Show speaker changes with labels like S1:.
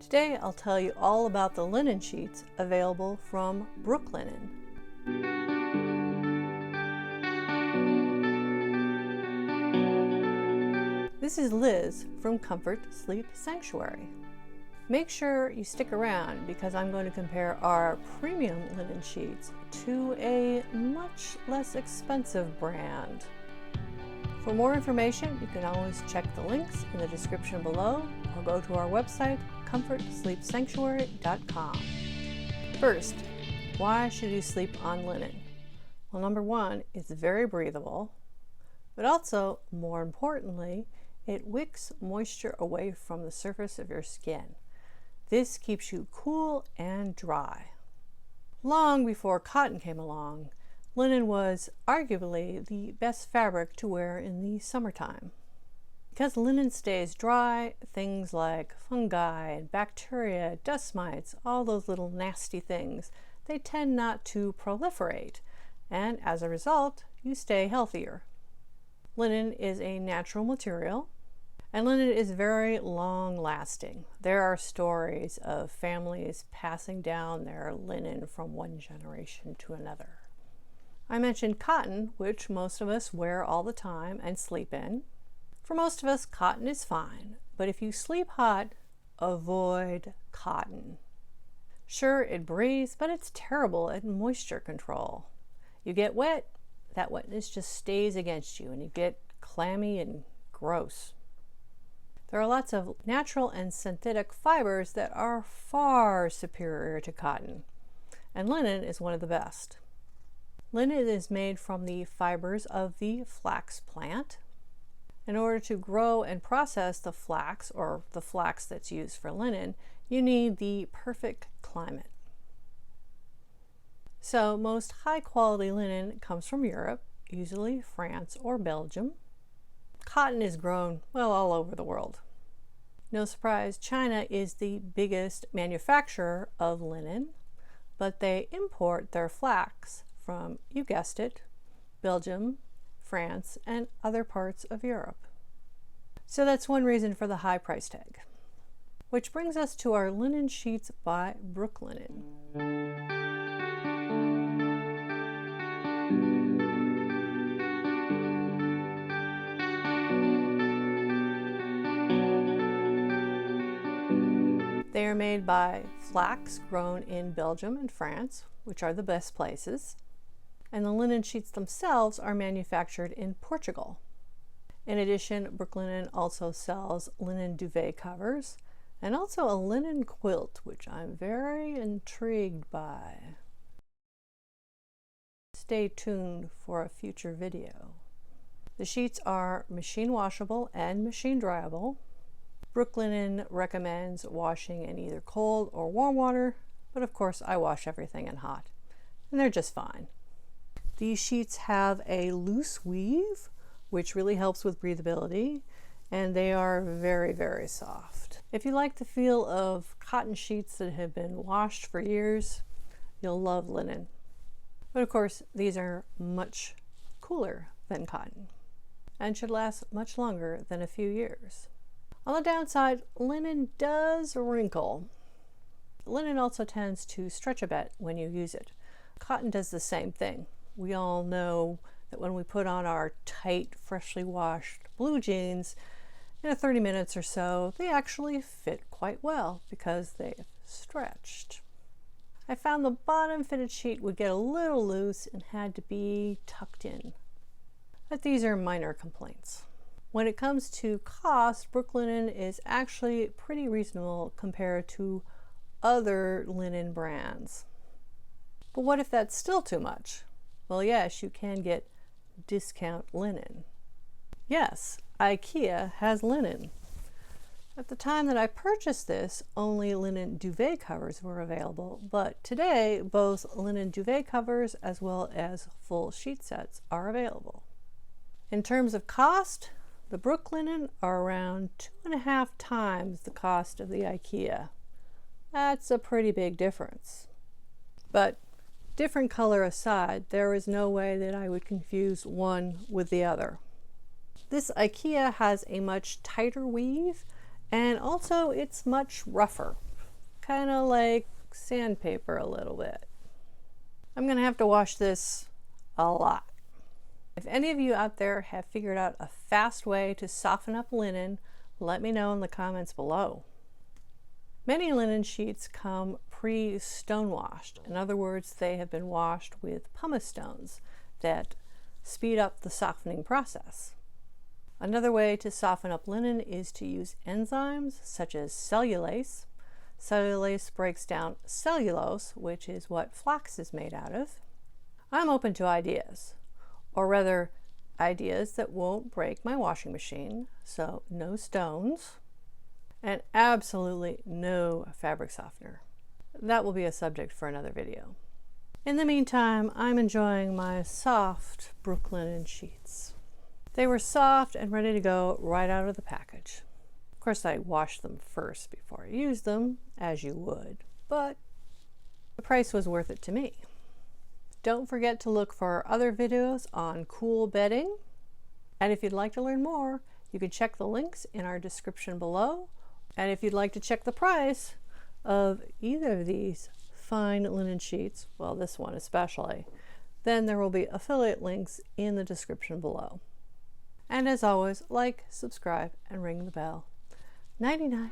S1: Today I'll tell you all about the linen sheets available from Brooklinen. This is Liz from Comfort Sleep Sanctuary. Make sure you stick around because I'm going to compare our premium linen sheets to a much less expensive brand. For more information, you can always check the links in the description below or go to our website, comfortsleepsanctuary.com. First, why should you sleep on linen? Well, number one, it's very breathable, but also, more importantly, it wicks moisture away from the surface of your skin. This keeps you cool and dry. Long before cotton came along, linen was arguably the best fabric to wear in the summertime. Because linen stays dry, things like fungi and bacteria, dust mites, all those little nasty things, they tend not to proliferate, and as a result, you stay healthier. Linen is a natural material, and linen is very long-lasting. There are stories of families passing down their linen from one generation to another. I mentioned cotton, which most of us wear all the time and sleep in. For most of us, cotton is fine, but if you sleep hot, avoid cotton. Sure, it breathes, but it's terrible at moisture control. You get wet, that wetness just stays against you, and you get clammy and gross. There are lots of natural and synthetic fibers that are far superior to cotton, and linen is one of the best. Linen is made from the fibers of the flax plant. In order to grow and process the flax, or the flax that's used for linen, you need the perfect climate. So most high-quality linen comes from Europe, usually France or Belgium. Cotton is grown, well, all over the world. No surprise, China is the biggest manufacturer of linen, but they import their flax from, you guessed it, Belgium, France, and other parts of Europe. So that's one reason for the high price tag. Which brings us to our linen sheets by Brooklinen. They are made by flax grown in Belgium and France, which are the best places. And the linen sheets themselves are manufactured in Portugal. In addition, Brooklinen also sells linen duvet covers and also a linen quilt, which I'm very intrigued by. Stay tuned for a future video. The sheets are machine washable and machine dryable. Brooklinen recommends washing in either cold or warm water, but of course I wash everything in hot, and they're just fine. These sheets have a loose weave, which really helps with breathability, and they are very, very soft. If you like the feel of cotton sheets that have been washed for years, you'll love linen. But of course, these are much cooler than cotton and should last much longer than a few years. On the downside, linen does wrinkle. Linen also tends to stretch a bit when you use it. Cotton does the same thing. We all know that when we put on our tight, freshly washed blue jeans, in 30 minutes or so, they actually fit quite well because they've stretched. I found the bottom fitted sheet would get a little loose and had to be tucked in. But these are minor complaints. When it comes to cost, Brooklinen is actually pretty reasonable compared to other linen brands. But what if that's still too much? Well, yes, you can get discount linen. Yes, IKEA has linen. At the time that I purchased this, only linen duvet covers were available, but today both linen duvet covers as well as full sheet sets are available. In terms of cost, the Brooklinen are around 2.5 times the cost of the IKEA. That's a pretty big difference. But different color aside, there is no way that I would confuse one with the other. This IKEA has a much tighter weave, and also it's much rougher. kind of like sandpaper a little bit. I'm gonna have to wash this a lot. If any of you out there have figured out a fast way to soften up linen, let me know in the comments below. Many linen sheets come pre-stone washed. In other words, they have been washed with pumice stones that speed up the softening process. Another way to soften up linen is to use enzymes such as cellulase. Cellulase breaks down cellulose, which is what flax is made out of. I'm open to ideas, or rather ideas that won't break my washing machine, so no stones, and absolutely no fabric softener. That will be a subject for another video. In the meantime, I'm enjoying my soft Brooklinen sheets. They were soft and ready to go right out of the package. Of course, I washed them first before I used them, as you would, but the price was worth it to me. Don't forget to look for other videos on cool bedding. And if you'd like to learn more, you can check the links in our description below. And if you'd like to check the price of either of these fine linen sheets, well, this one especially, then there will be affiliate links in the description below. And as always, like, subscribe, and ring the bell. Nighty night.